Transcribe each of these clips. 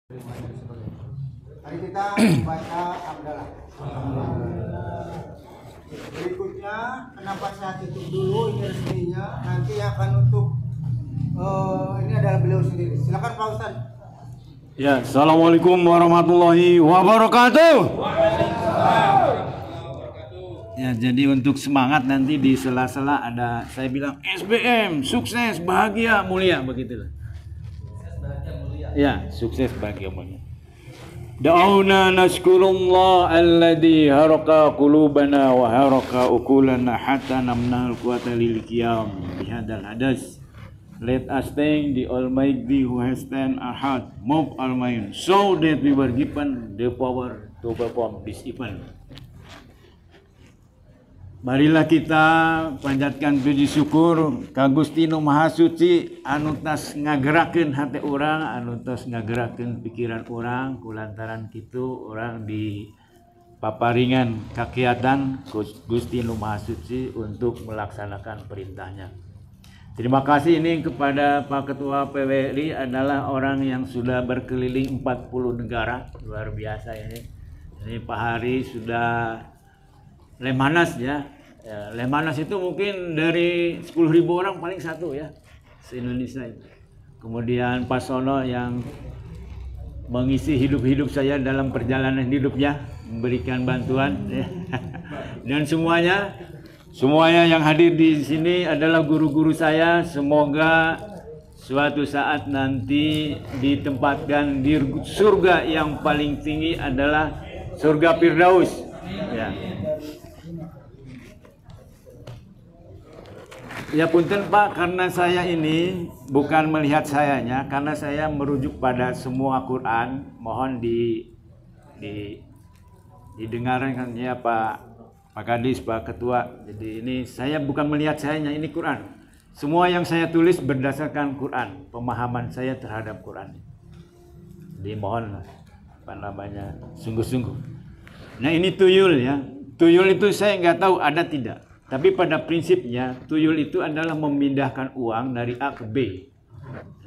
Hari kita membaca Hamdalah. Berikutnya, kenapa saya tutup dulu ini resminya, nanti akan nutup. Ini adalah beliau sendiri. Silakan Pak Ustaz. Ya, assalamualaikum warahmatullahi wabarakatuh. Ya, jadi untuk semangat nanti di sela-sela ada saya bilang SBM, sukses, bahagia, mulia, begitulah. Ya, sukses, bahagia, mulia. Da'una nashkurullah alladhi haraka qulubana wa haraka ukulana hatta namnahal quwata lil qiyam bihadal hadas. Let us thank the Almighty who has stand our heart, move our mind, so that we were given the power to perform this event. Marilah kita panjatkan puji syukur ka Gusti Nu Maha Suci anu tos ngagerakeun hati urang, anu tos ngagerakeun pikiran urang kulantaran kitu urang di paparingan kakiatan Gusti Nu Maha Suci untuk melaksanakan perintahnya. Terima kasih ini kepada Pak Ketua PWRI adalah orang yang sudah berkeliling 40 negara, luar biasa ini. Ini Pak Hari sudah Lemanas ya. Lemanas itu mungkin dari 10.000 orang paling satu ya se-Indonesia itu. Kemudian Pak Sono yang mengisi hidup saya dalam perjalanan hidupnya, memberikan bantuan ya. Dan semuanya yang hadir di sini adalah guru-guru saya. Semoga suatu saat nanti ditempatkan di surga yang paling tinggi adalah surga Firdaus ya. Ya punten Pak, karena saya ini bukan melihat sayanya, karena saya merujuk pada semua Quran. Mohon didengarkan ya Pak Kadis, Pak Ketua. Jadi ini saya bukan melihat sayanya, ini Quran. Semua yang saya tulis berdasarkan Quran, pemahaman saya terhadap Quran. Jadi mohon sungguh-sungguh. Nah ini tuyul ya. Tuyul itu saya nggak tahu ada tidak. Tapi pada prinsipnya tuyul itu adalah memindahkan uang dari A ke B.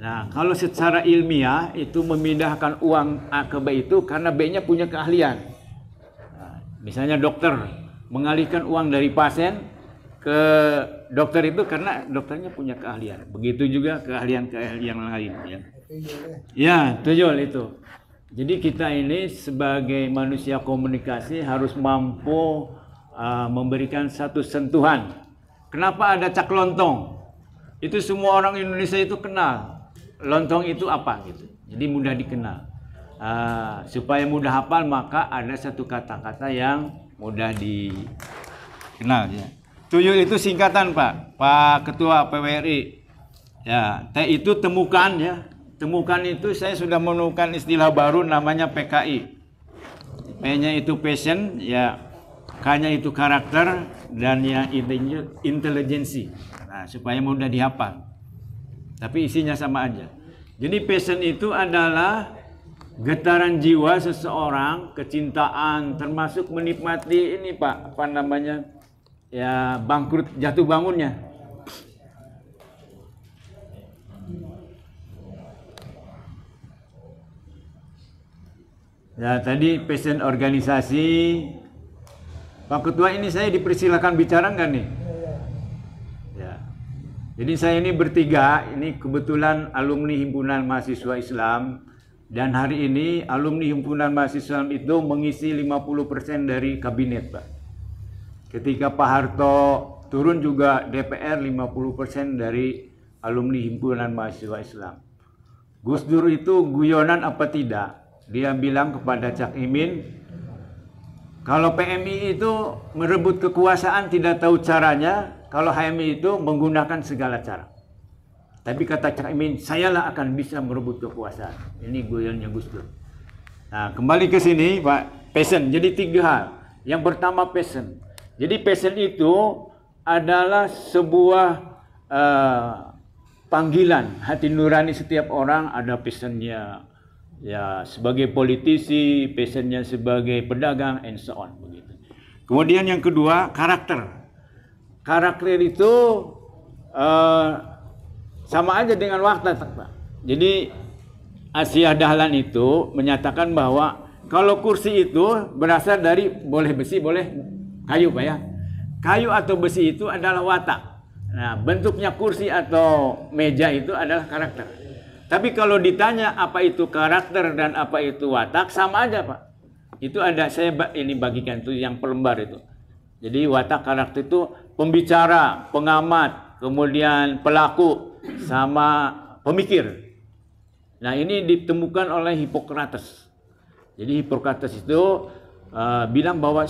Nah kalau secara ilmiah itu memindahkan uang A ke B itu karena B-nya punya keahlian. Nah, misalnya dokter mengalihkan uang dari pasien ke dokter itu karena dokternya punya keahlian. Begitu juga keahlian lain ya. Ya tuyul itu. Jadi kita ini sebagai manusia komunikasi harus mampu memberikan satu sentuhan. Kenapa ada cak lontong? Itu semua orang Indonesia itu kenal. Lontong itu apa gitu. Jadi mudah dikenal. Supaya mudah hafal maka ada satu kata-kata yang mudah dikenal ya. Tuyul itu singkatan Pak Ketua PWRI. Ya, T itu temukan ya. Temukan itu saya sudah menemukan istilah baru namanya PKI. P-nya itu passion ya. K-nya itu karakter dan yang intelijensi. Nah, supaya mudah dihafal. Tapi isinya sama aja. Jadi passion itu adalah getaran jiwa seseorang, kecintaan, termasuk menikmati ini Pak, apa namanya? Ya, bangkrut jatuh bangunnya. Ya, tadi passion organisasi. Pak Ketua ini saya dipersilakan bicara nggak nih? Ya. Jadi saya ini bertiga, ini kebetulan alumni Himpunan Mahasiswa Islam. Dan hari ini alumni Himpunan Mahasiswa Islam itu mengisi 50% dari kabinet Pak. Ketika Pak Harto turun juga DPR 50% dari alumni Himpunan Mahasiswa Islam. Gus Dur itu guyonan apa tidak? Dia bilang kepada Cak Imin, kalau PMI itu merebut kekuasaan tidak tahu caranya, kalau HMI itu menggunakan segala cara. Tapi kata Cak Imin, sayalah akan bisa merebut kekuasaan. Ini guyonnya Gus Dur. Nah, kembali ke sini Pak, passion. Jadi 3 hal. Yang pertama passion. Jadi passion itu adalah sebuah panggilan hati nurani setiap orang. Ada passionnya ya sebagai politisi, passionnya sebagai pedagang, and so on begitu. Kemudian yang kedua karakter. Karakter itu sama aja dengan watak Pak. Jadi Asia Dahlan itu menyatakan bahwa kalau kursi itu berasal dari boleh besi, boleh kayu, Pak ya. Kayu atau besi itu adalah watak. Nah, bentuknya kursi atau meja itu adalah karakter. Tapi kalau ditanya apa itu karakter dan apa itu watak, sama aja, Pak. Itu ada, saya ini bagikan itu yang pelembar itu. Jadi watak, karakter itu pembicara, pengamat, kemudian pelaku, sama pemikir. Nah, ini ditemukan oleh Hippocrates. Jadi Hippocrates itu bilang bahwa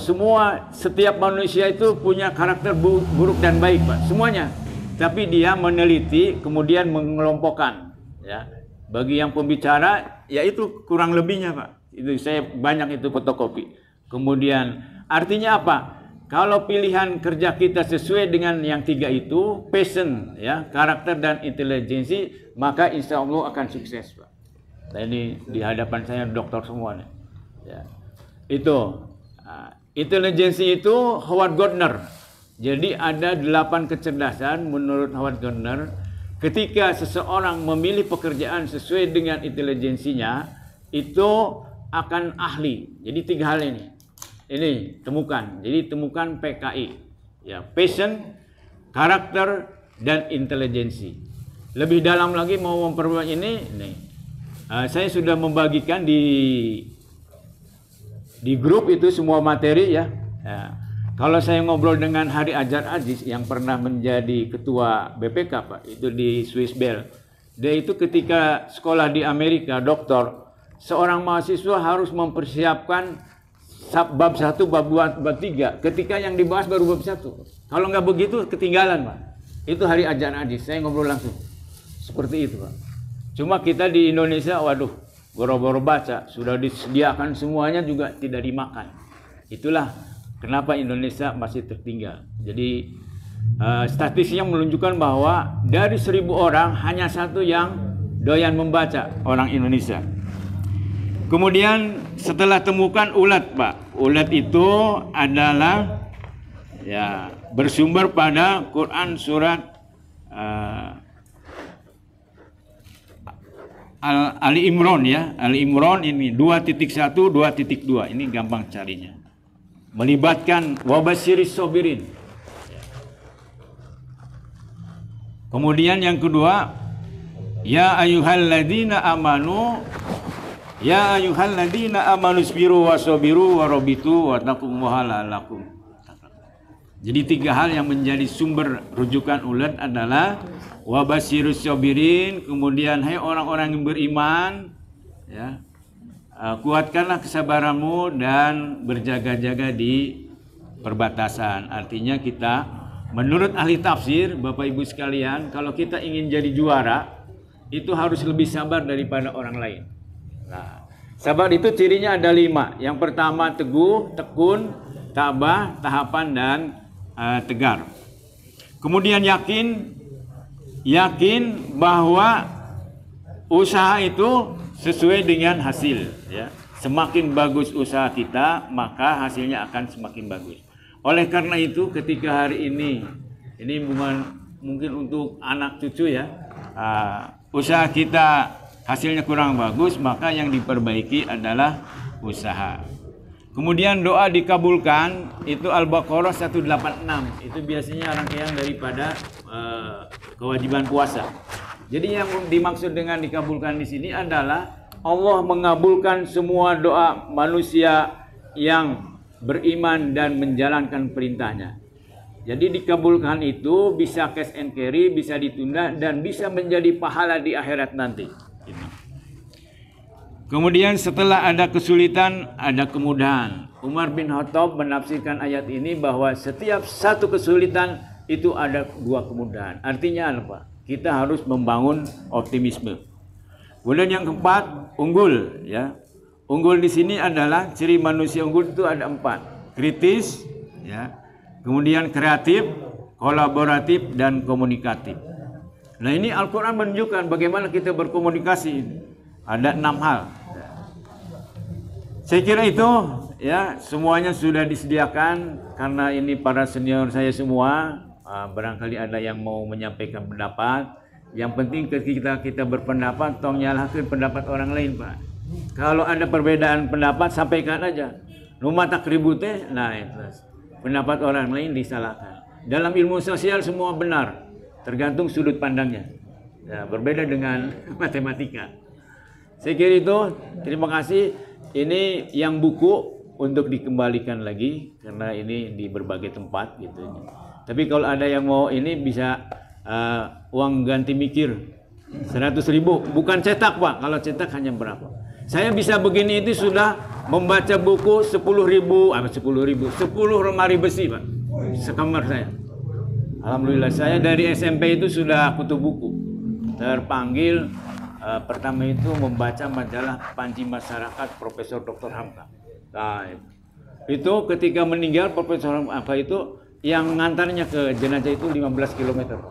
setiap manusia itu punya karakter buruk dan baik, Pak, semuanya. Tapi dia meneliti kemudian mengelompokkan, ya. Bagi yang pembicara, ya itu kurang lebihnya, Pak. Itu saya banyak itu fotokopi. Kemudian artinya apa? Kalau pilihan kerja kita sesuai dengan yang tiga itu, passion, ya, karakter dan intelijensi, maka insya Allah akan sukses, Pak. Nah, ini di hadapan saya dokter semua nih. Ya. Itu intelijensi itu Howard Gardner. Jadi ada 8 kecerdasan menurut Howard Gardner. Ketika seseorang memilih pekerjaan sesuai dengan intelijensinya, itu akan ahli. Jadi 3 hal ini temukan. Jadi temukan PKI, ya, passion, karakter, dan intelijensi. Lebih dalam lagi mau memperbanyak ini. Saya sudah membagikan di grup itu semua materi, ya. Kalau saya ngobrol dengan Hari Ajar Aziz yang pernah menjadi ketua BPK, Pak, itu di Swiss Bell. Dia itu ketika sekolah di Amerika, doktor, seorang mahasiswa harus mempersiapkan bab 1, bab 2, bab 3. Ketika yang dibahas baru bab 1. Kalau nggak begitu ketinggalan, Pak. Itu Hari Ajar Aziz, saya ngobrol langsung. Seperti itu, Pak. Cuma kita di Indonesia, waduh, boro-boro baca, sudah disediakan semuanya juga tidak dimakan. Itulah kenapa Indonesia masih tertinggal. Jadi statistiknya menunjukkan bahwa dari 1000 orang hanya 1 yang doyan membaca, orang Indonesia. Kemudian setelah temukan ulat, Pak. Ulat itu adalah, ya, bersumber pada Quran surat Ali Imran, ya. Ali Imran ini 2.1, 2.2. Ini gampang carinya. Melibatkan wabasyiris sobirin. Kemudian yang kedua, ya ayyuhalladzina amanu, ya ayyuhalladzina amanu sabiru wasabiru warabitu wattaqullaha la'allakum. Jadi 3 hal yang menjadi sumber rujukan ulat adalah wabasyiris sobirin, kemudian hai orang-orang yang beriman, ya, kuatkanlah kesabaranmu dan berjaga-jaga di perbatasan. Artinya kita, menurut ahli tafsir, Bapak Ibu sekalian, kalau kita ingin jadi juara, itu harus lebih sabar daripada orang lain. Nah, sabar itu cirinya ada 5. Yang pertama teguh, tekun, tabah, tahapan, dan tegar. Kemudian yakin bahwa usaha itu sesuai dengan hasil, ya. Semakin bagus usaha kita, maka hasilnya akan semakin bagus. Oleh karena itu, ketika hari ini mungkin untuk anak cucu, ya, usaha kita hasilnya kurang bagus, maka yang diperbaiki adalah usaha. Kemudian doa dikabulkan itu Al-Baqarah 186. Itu biasanya rangkaian daripada kewajiban puasa. Jadi yang dimaksud dengan dikabulkan di sini adalah Allah mengabulkan semua doa manusia yang beriman dan menjalankan perintahnya. Jadi dikabulkan itu bisa cash and carry, bisa ditunda, dan bisa menjadi pahala di akhirat nanti. Kemudian setelah ada kesulitan, ada kemudahan. Umar bin Khattab menafsirkan ayat ini bahwa setiap satu kesulitan itu ada 2 kemudahan. Artinya apa? Kita harus membangun optimisme. Kemudian yang keempat, unggul, ya. Unggul di sini adalah ciri manusia unggul itu ada 4. Kritis, ya. Kemudian kreatif, kolaboratif, dan komunikatif. Nah, ini Al-Quran menunjukkan bagaimana kita berkomunikasi. Ada 6 hal. Saya kira itu, ya, semuanya sudah disediakan. Karena ini para senior saya semua, barangkali ada yang mau menyampaikan pendapat. Yang penting ketika kita berpendapat, tong nyalahkan pendapat orang lain, Pak. Kalau ada perbedaan pendapat, sampaikan aja. Rumah tak ribut nah itu. Pendapat orang lain disalahkan. Dalam ilmu sosial semua benar, tergantung sudut pandangnya. Ya, berbeda dengan matematika. Saya kira itu, terima kasih. Ini yang buku untuk dikembalikan lagi, karena ini di berbagai tempat gitu. Tapi kalau ada yang mau ini bisa uang ganti mikir 100.000, bukan cetak Pak. Kalau cetak hanya berapa? Saya bisa begini itu sudah membaca buku 10.000, 10 lemari besi Pak, sekamar saya. Alhamdulillah, saya dari SMP itu sudah kutu buku. Terpanggil pertama itu membaca majalah Panji Masyarakat Profesor Dr. Hamka. Nah, itu ketika meninggal Profesor Hamka itu yang ngantarnya ke jenazah itu 15 km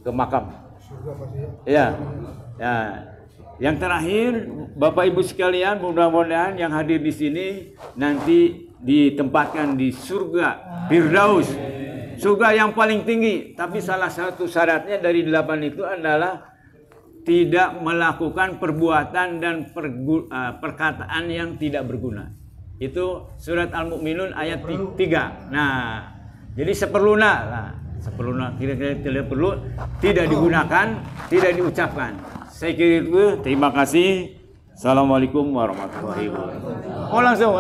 ke makam. Ya, ya. Yang terakhir, Bapak Ibu sekalian, mudah-mudahan yang hadir di sini nanti ditempatkan di surga Firdaus, surga yang paling tinggi. Tapi salah satu syaratnya dari 8 itu adalah tidak melakukan perbuatan dan perkataan yang tidak berguna. Itu surat Al-Mu'minun ayat 3. Nah, jadi seperluna lah. Seperluna kira-kira tidak perlu, tidak digunakan, tidak diucapkan. Saya kira itu. Terima kasih. Assalamualaikum warahmatullahi wabarakatuh. Oh langsung.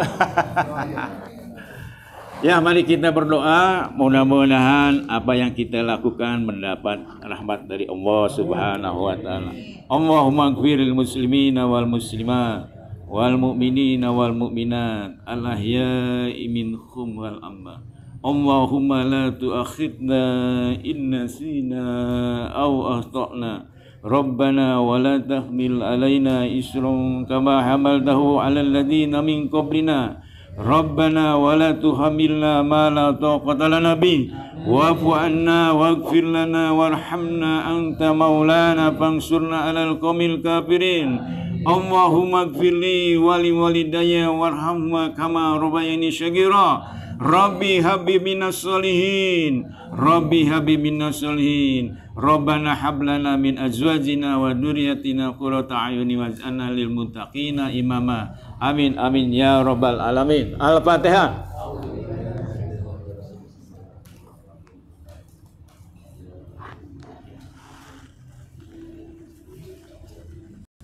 Ya, mari kita berdoa. Mudah-mudahan apa yang kita lakukan mendapat rahmat dari Allah Subhanahu wa taala. Allahumma ighfiril muslimina wal muslimat wal mu'minina wal mu'minat al ahya'i minhum wal amwat. Allahumma la tu'akhidna in nasina aw akhtana. Rabbana wa la tahmil alaina isran kama hamaltahu 'alal ladzina min qablina. Rabbana wa la tuhammilna ma la taqata lana bih wa'fu 'anna waghfir lana warhamna anta maulana fansurna 'alal qaumil kafirin. Allahumma ighfirli wa li walidayya warhamhuma kama rabbayani shaghira. Rabbi habib minas solihin, Rabbi habib minas solihin. Rabbana hablana min azwajina wa dzurriyyatina qurrata a'yuni waj'alna lil muttaqina imama. Amin amin ya rabbal alamin. Al-Fatihah.